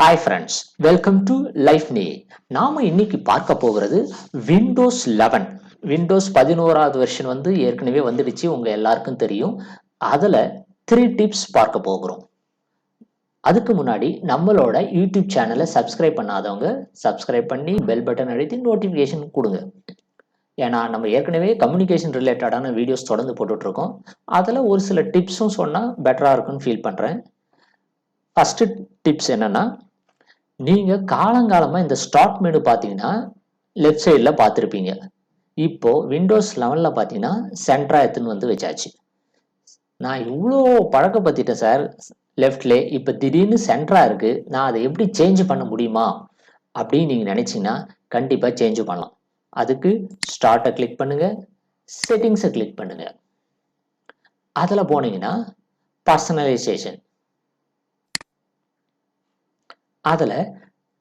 Hi friends, welcome to lifeneeye. நாம இன்னைக்கு பார்க்க போகிறது விண்டோஸ் 11. விண்டோஸ் 11வது வெர்ஷன் ஏற்கனவே வந்துடுச்சு, உங்க எல்லாருக்கும் தெரியும். அதுல 3 டிப்ஸ் பார்க்க போகிறோம். அதுக்கு முன்னாடி நம்மளோட யூடியூப் சேனலை சப்ஸ்கிரைப் பண்ணாதவங்க சப்ஸ்கிரைப் பண்ணி பெல் பட்டன் அழுத்தி நோட்டிஃபிகேஷன் கொடுங்க. ஏன்னா நம்ம ஏற்கனவே கம்யூனிகேஷன் ரிலேட்டடான வீடியோஸ் தொடர்ந்து போட்டுட்டு இருக்கோம். அதுல ஒரு சில டிப்ஸும் சொன்னா பெட்டரா இருக்கும்னு ஃபீல் பண்றேன். ஃபர்ஸ்ட் டிப்ஸ் என்னன்னா, நீங்க காலங்காலமா இந்த ஸ்டார்ட் மெனு பார்த்தீங்கன்னா லெஃப்ட் சைடில் பார்த்துருப்பீங்க. இப்போ விண்டோஸ் 11ல பார்த்தீங்கன்னா சென்டரா எடுத்துன்னு வச்சாச்சு. நான் இவ்வளோ பழக்கப்படுத்திட்டேன் சார் லெஃப்ட்ல, இப்போ திடீர்னு சென்டரா இருக்கு, நான் அதை எப்படி சேஞ்ச் பண்ண முடியுமா அப்படின்னு நீங்க நினைச்சீங்கன்னா கண்டிப்பா சேஞ்ச் பண்ணலாம். அதுக்கு ஸ்டார்ட்டை கிளிக் பண்ணுங்க, செட்டிங்ஸை கிளிக் பண்ணுங்க. அதுல போனீங்கன்னா பர்சனலைசேஷன், அதுல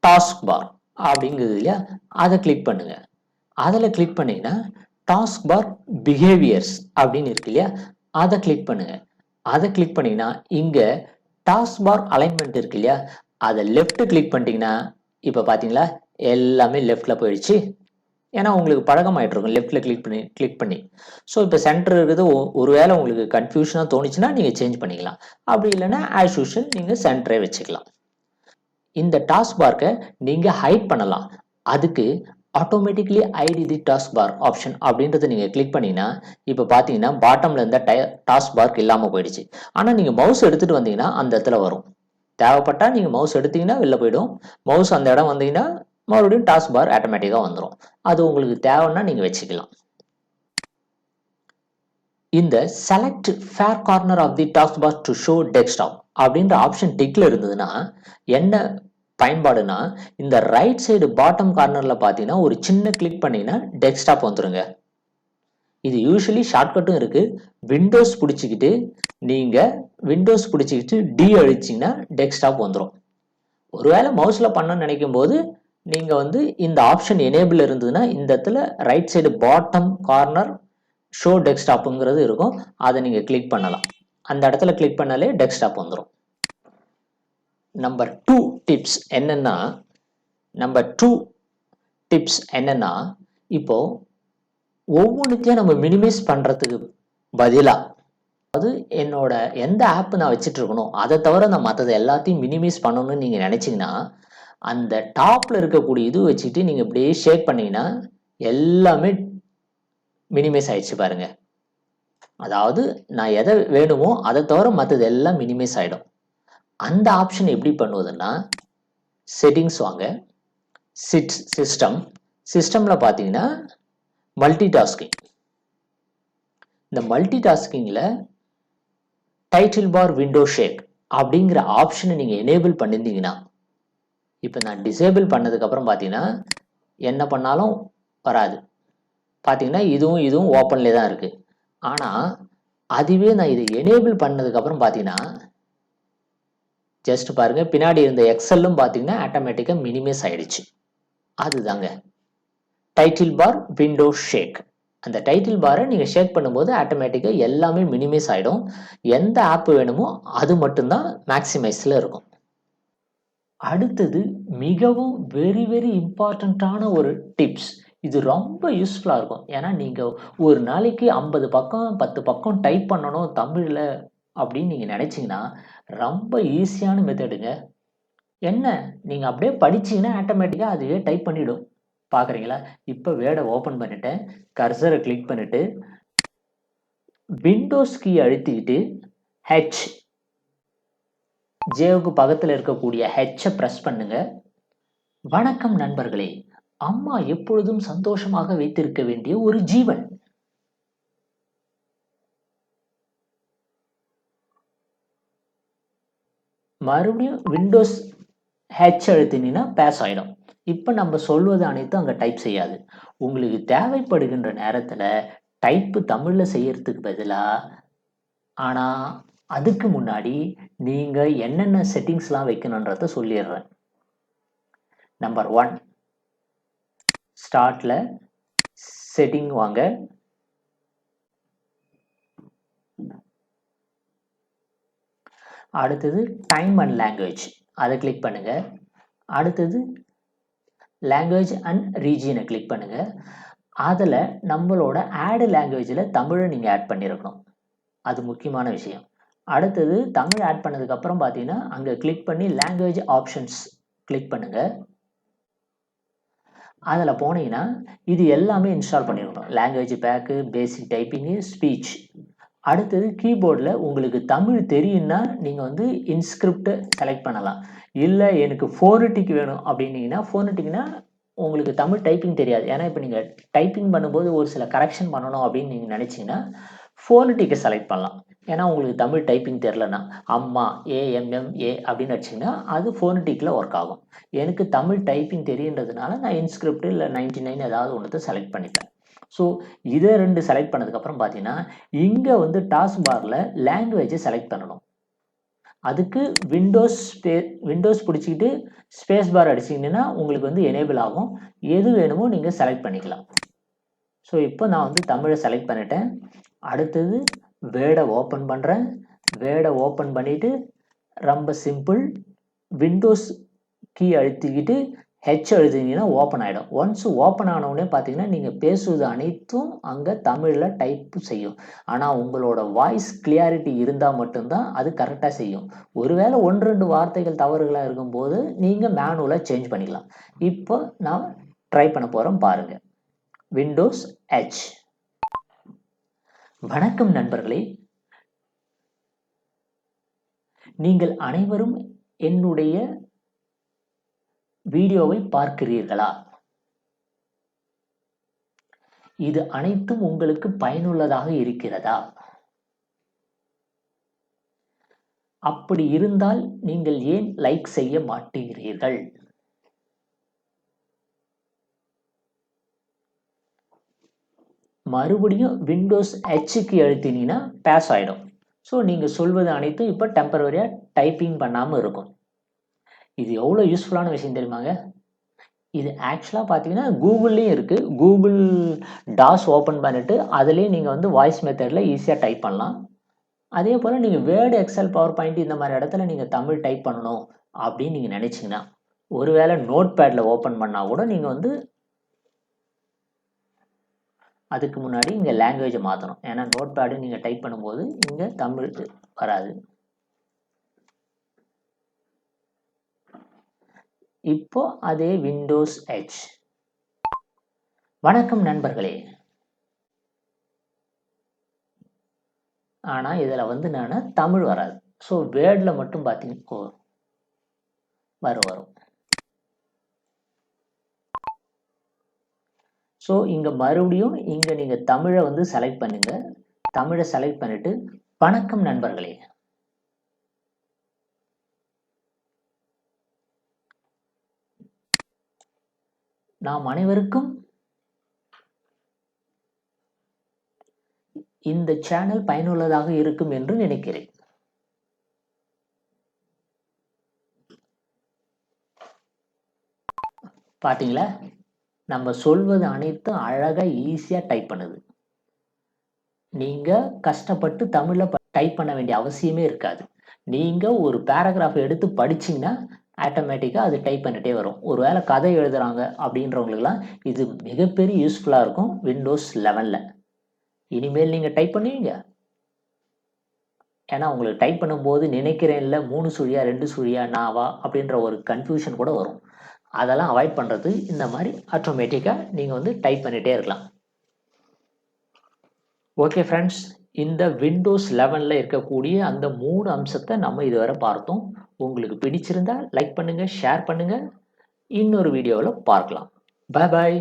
டாஸ்க் பார் அப்படிங்கிறது இல்லையா, அதை கிளிக் பண்ணுங்க. அதில் கிளிக் பண்ணீங்கன்னா டாஸ்க் பார் பிஹேவியர்ஸ் அப்படின்னு இருக்கு இல்லையா, அதை கிளிக் பண்ணுங்க. அதை கிளிக் பண்ணீங்கன்னா இங்க டாஸ்க் பார் அலைன்மெண்ட் இருக்கு இல்லையா, அதை லெஃப்ட் கிளிக் பண்ணிட்டீங்கன்னா இப்போ பார்த்தீங்களா எல்லாமே லெஃப்ட்ல போயிடுச்சு. ஏன்னா உங்களுக்கு பழக்கமாயிட்டு இருக்கும் லெஃப்ட்ல கிளிக் பண்ணி. ஸோ இப்போ சென்டர் இருக்குது, ஒருவேளை உங்களுக்கு கன்ஃபியூஷனாக தோணுச்சுன்னா நீங்க சேஞ்ச் பண்ணிக்கலாம். அப்படி இல்லைன்னா ஆஸ் யூஷுவல் நீங்க சென்டரே வச்சுக்கலாம். இந்த டாஸ்க் பார்க்க நீங்க ஹைட் பண்ணலாம். அதுக்கு automatically hide the task bar option அப்படின்றத நீங்க கிளிக் பண்ணீங்கன்னா இப்போ பார்த்தீங்கன்னா பாட்டம்ல இருந்த டாஸ்க் பார்க் இல்லாம போயிடுச்சு. ஆனா நீங்க மவுஸ் எடுத்துட்டு வந்தீங்கன்னா அந்த இடத்துல வரும். தேவைப்பட்டா நீங்க மவுஸ் எடுத்தீங்கன்னா வெளில போயிடும். மவுஸ் அந்த இடம் வந்தீங்கன்னா மறுபடியும் டாஸ்க் பார் ஆட்டோமேட்டிக்கா வந்துடும். அது உங்களுக்கு தேவைன்னா நீங்க வச்சுக்கலாம். இந்த select far corner of the task bar to show desktop அப்படின்ற ஆப்ஷன் டிக்ல இருந்ததுன்னா என்ன பயன்பாடுனா, இந்த ரைட் சைடு பாட்டம் கார்னர்ல பார்த்தீங்கன்னா ஒரு சின்ன கிளிக் பண்ணீங்கன்னா டெஸ்க்டாப் வந்துருங்க. இது யூஸ்வலி ஷார்ட்கட்டும் இருக்கு. விண்டோஸ் பிடிச்சிக்கிட்டு டி அழிச்சிங்கன்னா டெஸ்க்டாப் வந்துடும். ஒருவேளை மவுஸ்ல பண்ண நினைக்கும் போது நீங்க இந்த ஆப்ஷன் எனேபிள் இருந்ததுன்னா இந்த இடத்துல right side bottom corner show டெஸ்க்டாப்ங்கிறது இருக்கும், அதை நீங்க கிளிக் பண்ணலாம். அந்த இடத்துல கிளிக் பண்ணாலே டெஸ்க்டாப் வந்துடும். நம்பர் 2 டிப்ஸ் என்னன்னா, இப்போ ஒவ்வொன்றுத்தையும் நம்ம மினிமைஸ் பண்றதுக்கு பதிலா, அதாவது என்னோட எந்த ஆப் நான் வச்சுட்டு இருக்கணும் அதை தவிர நான் மற்றது எல்லாத்தையும் மினிமைஸ் பண்ணணும்னு நீங்க நினைச்சீங்கன்னா அந்த டாப்ல இருக்கக்கூடிய இது வச்சுட்டு நீங்க இப்படியே ஷேக் பண்ணீங்கன்னா எல்லாமே மினிமைஸ் ஆயிடுச்சு பாருங்க. அதாவது நான் எதை வேணுமோ அதை தவிர மற்றது எல்லாம் மினிமைஸ் ஆயிடும். அந்த ஆப்ஷன் எப்படி பண்ணுவதுன்னா, செட்டிங்ஸ் வாங்க, சிஸ்டம்ல பார்த்தீங்கன்னா மல்டி டாஸ்கிங். இந்த மல்டி டாஸ்கிங்ல டைட்டில் பார் விண்டோ ஷேக் அப்படிங்கிற ஆப்ஷனை நீங்க எனேபிள் பண்ணிருந்தீங்கன்னா, இப்போ நான் டிசேபிள் பண்ணதுக்கு அப்புறம் பார்த்தீங்கன்னா என்ன பண்ணாலும் வராது. பார்த்தீங்கன்னா இதுவும் ஓப்பன்ல தான் இருக்கு. ஆனா அதுவே நான் இதை எனேபிள் பண்ணதுக்கு அப்புறம் பார்த்தீங்கன்னா ஜஸ்ட் பாருங்க, பின்னாடி இருந்த எக்ஸலும் பார்த்தீங்கன்னா ஆட்டோமேட்டிக்கா மினிமைஸ் ஆயிடுச்சு. அதுதாங்க டைட்டில் பார் விண்டோ ஷேக். அந்த டைட்டில் பாரை நீங்க ஷேக் பண்ணும்போது ஆட்டோமேட்டிக்கா எல்லாமே மினிமைஸ் ஆயிடும். எந்த ஆப் வேணுமோ அது மட்டும்தான் மேக்சிமைஸ்ல இருக்கும். அடுத்தது மிகவும் வெரி வெரி இம்பார்ட்டண்ட்டான ஒரு டிப்ஸ். இது ரொம்ப யூஸ்ஃபுல்லா இருக்கும். ஏன்னா நீங்க ஒரு நாளைக்கு 50 பக்கம் 10 பக்கம் டைப் பண்ணணும் தமிழ்ல அப்படின்னு நீங்க நினைச்சீங்கன்னா ரொம்ப ஈஸியான மெத்தடுங்க. என்ன, நீங்க அப்படியே படிச்சீங்கன்னா ஆட்டோமேட்டிக்கா அதுவே டைப் பண்ணிடும். பாக்குறீங்களா? இப்ப வேர்டை ஓபன் பண்ணிட்டேன், கர்சரை கிளிக் பண்ணிட்டு விண்டோஸ் கீ அழுத்திக்கிட்டு ஹெச், ஜேவுக்கு பக்கத்துல இருக்கக்கூடிய ஹெச்சை பிரஸ் பண்ணுங்க. வணக்கம் நண்பர்களே, அம்மா எப்பொழுதும் சந்தோஷமாக வைத்திருக்க வேண்டிய ஒரு ஜீவன். மறுபடியும் விண்டோஸ் ஹெச் அழுத்தினீங்கன்னா பேஸ் ஆயிடும். இப்ப நம்ம சொல்வது அனைத்தும் அங்க டைப் செய்யாது. உங்களுக்கு தேவைப்படுகின்ற நேரத்துல டைப் தமிழ்ல செய்யறதுக்கு பதிலா, ஆனா அதுக்கு முன்னாடி நீங்க என்னென்ன செட்டிங்ஸ்லாம் வைக்கணும்ன்றத சொல்லிடுறேன். நம்பர் 1, ஸ்டார்ட்ல செட்டிங் வாங்க. அடுத்தது டைம் அண்ட் லாங்குவேஜ், அதை கிளிக் பண்ணுங்க. அடுத்தது லாங்குவேஜ் அண்ட் ரீஜியனை கிளிக் பண்ணுங்க. அதில் நம்மளோட ஆடு லாங்குவேஜில் தமிழை நீங்கள் ஆட் பண்ணியிருக்கணும். அது முக்கியமான விஷயம். அடுத்தது தமிழ் ஆட் பண்ணதுக்கப்புறம் பார்த்தீங்கன்னா அங்கே கிளிக் பண்ணி லாங்குவேஜ் ஆப்ஷன்ஸ் கிளிக் பண்ணுங்க. அதில் போனீங்கன்னா இது எல்லாமே இன்ஸ்டால் பண்ணியிருக்கணும். லாங்குவேஜ் பேக்கு, பேசிக் டைப்பிங்கு, ஸ்பீச். அடுத்தது கீபோர்டில் உங்களுக்கு தமிழ் தெரியும்னா நீங்கள் வந்து இன்ஸ்கிரிப்ட் செலக்ட் பண்ணலாம். இல்லை எனக்கு ஃபோனட்டிக் வேணும் அப்படின்னீங்கன்னா, ஃபோனட்டிக்னா உங்களுக்கு தமிழ் டைப்பிங் தெரியாது. ஏன்னா இப்போ நீங்கள் டைப்பிங் பண்ணும்போது ஒரு சில கரெக்ஷன் பண்ணணும் அப்படின்னு நீங்கள் நினச்சிங்கன்னா ஃபோனட்டிக்கை செலக்ட் பண்ணலாம். ஏன்னா உங்களுக்கு தமிழ் டைப்பிங் தெரிலனா அம்மா AMMA அப்படின்னு வச்சிங்கன்னா அது ஃபோனட்டிக்கில் ஒர்க் ஆகும். எனக்கு தமிழ் டைப்பிங் தெரியுன்றதுனால நான் இன்ஸ்கிரிப்ட் இல்லை 99 ஏதாவது ஒன்று செலக்ட் பண்ணிப்பேன். ஸோ இதை 2 செலக்ட் பண்ணதுக்கப்புறம் பார்த்தீங்கன்னா இங்கே வந்து டாஸ்க்பாரில் லாங்குவேஜை செலக்ட் பண்ணணும். அதுக்கு விண்டோஸ் பிடிச்சிக்கிட்டு ஸ்பேஸ் பார் அடிச்சிங்கன்னா உங்களுக்கு வந்து எனேபிள் ஆகும். எது வேணுமோ நீங்கள் செலக்ட் பண்ணிக்கலாம். ஸோ இப்போ நான் வந்து தமிழை செலக்ட் பண்ணிட்டேன். அடுத்தது வேர்டை ஓப்பன் பண்ணுறேன். வேர்டை ஓப்பன் பண்ணிவிட்டு ரொம்ப சிம்பிள் விண்டோஸ் கீ அழுத்திக்கிட்டு ஹெச் அழுத்திங்கன்னா ஓப்பன் ஆகிடும். ஒன்ஸ் ஓப்பன் ஆனவுடனே பார்த்தீங்கன்னா நீங்கள் பேசுவது அனைத்தும் அங்கே தமிழில் டைப் செய்யும். ஆனால் உங்களோட வாய்ஸ் கிளியாரிட்டி இருந்தால் மட்டும்தான் அது கரெக்டாக செய்யும். ஒருவேளை 1-2 வார்த்தைகள் தவறுகளாக இருக்கும்போது நீங்கள் மேனுவலாக சேஞ்ச் பண்ணிக்கலாம். இப்போ நான் ட்ரை பண்ண போகிறோம் பாருங்கள். Windows H. வணக்கம் நண்பர்களே, நீங்கள் அனைவரும் என்னுடைய வீடியோவை பார்க்கிறீர்களா? இது அனைத்தும் உங்களுக்கு பயனுள்ளதாக இருக்கிறதா? அப்படி இருந்தால் நீங்கள் ஏன் லைக் செய்ய மாட்டீர்கள்? மறுபடியும் விண்டோஸ் Hக்கு அழுத்தினீங்கன்னா பாஸ் ஆகிடும். ஸோ நீங்கள் சொல்வது அனைத்தும் இப்போ டெம்பரவரியாக டைப்பிங் பண்ணாமல் இருக்கும். இது எவ்வளோ யூஸ்ஃபுல்லான விஷயம் தெரியுமாங்க? இது ஆக்சுவலாக பார்த்தீங்கன்னா கூகுள்லேயும் இருக்குது. கூகுள் டாஸ் ஓப்பன் பண்ணிவிட்டு அதுலேயும் நீங்கள் வந்து வாய்ஸ் மெத்தடில் ஈஸியாக டைப் பண்ணலாம். அதே போல் நீங்கள் வேர்டு, எக்ஸல், பவர் பாயிண்ட் இந்த மாதிரி இடத்துல நீங்கள் தமிழ் டைப் பண்ணணும் அப்படின்னு நீங்கள் நினச்சிங்கன்னா, ஒருவேளை நோட் பேடில் ஓப்பன் பண்ணால் கூட நீங்கள் வந்து அதுக்கு முன்னாடி இங்கே லாங்குவேஜை மாற்றணும். ஏன்னா நோட் பேடு நீங்கள் டைப் பண்ணும்போது இங்கே தமிழ் வராது. இப்போ அதே விண்டோஸ் H. வணக்கம் நண்பர்களே. ஆனால் இதில் வந்து நான் தமிழ் வராது. ஸோ வேர்டில் மட்டும் பார்த்தீங்கன்னா வரும். ஸோ இங்கே மறுபடியும் இங்கே நீங்கள் தமிழை வந்து செலக்ட் பண்ணுங்க. தமிழை செலக்ட் பண்ணிட்டு வணக்கம் நண்பர்களே. நாம் அனைவருக்கும் இந்த சேனல் பயனுள்ளதாக இருக்கும் என்று நினைக்கிறேன். பார்த்தீங்களா, நம்ம சொல்வது அனைத்தும் அழகாக ஈஸியாக டைப் பண்ணுது. நீங்கள் கஷ்டப்பட்டு தமிழில் டைப் பண்ண வேண்டிய அவசியமே இருக்காது. நீங்கள் ஒரு பேராகிராஃப் எடுத்து படிச்சிங்கன்னா ஆட்டோமேட்டிக்காக அது டைப் பண்ணிட்டே வரும். ஒரு வேளை கதை எழுதுகிறாங்க அப்படின்றவங்களுக்குலாம் இது மிகப்பெரிய யூஸ்ஃபுல்லாக இருக்கும் விண்டோஸ் 11. இனிமேல் நீங்கள் டைப் பண்ணுவீங்க. ஏன்னா உங்களுக்கு டைப் பண்ணும்போது நினைக்கிறேன்ல 3 சுழியா 2 சுழியா நாவா அப்படின்ற ஒரு கன்ஃபியூஷன் கூட வரும். அதெல்லாம் அவாய்ட் பண்ணுறது இந்த மாதிரி ஆட்டோமேட்டிக்காக நீங்கள் வந்து டைப் பண்ணிகிட்டே இருக்கலாம். ஓகே ஃப்ரெண்ட்ஸ், இந்த விண்டோஸ் 11 இருக்கக்கூடிய அந்த 3 அம்சத்தை நம்ம இதுவரை பார்த்தோம். உங்களுக்கு பிடிச்சிருந்தா லைக் பண்ணுங்கள், ஷேர் பண்ணுங்கள். இன்னொரு வீடியோவில் பார்க்கலாம். பாய் பாய்.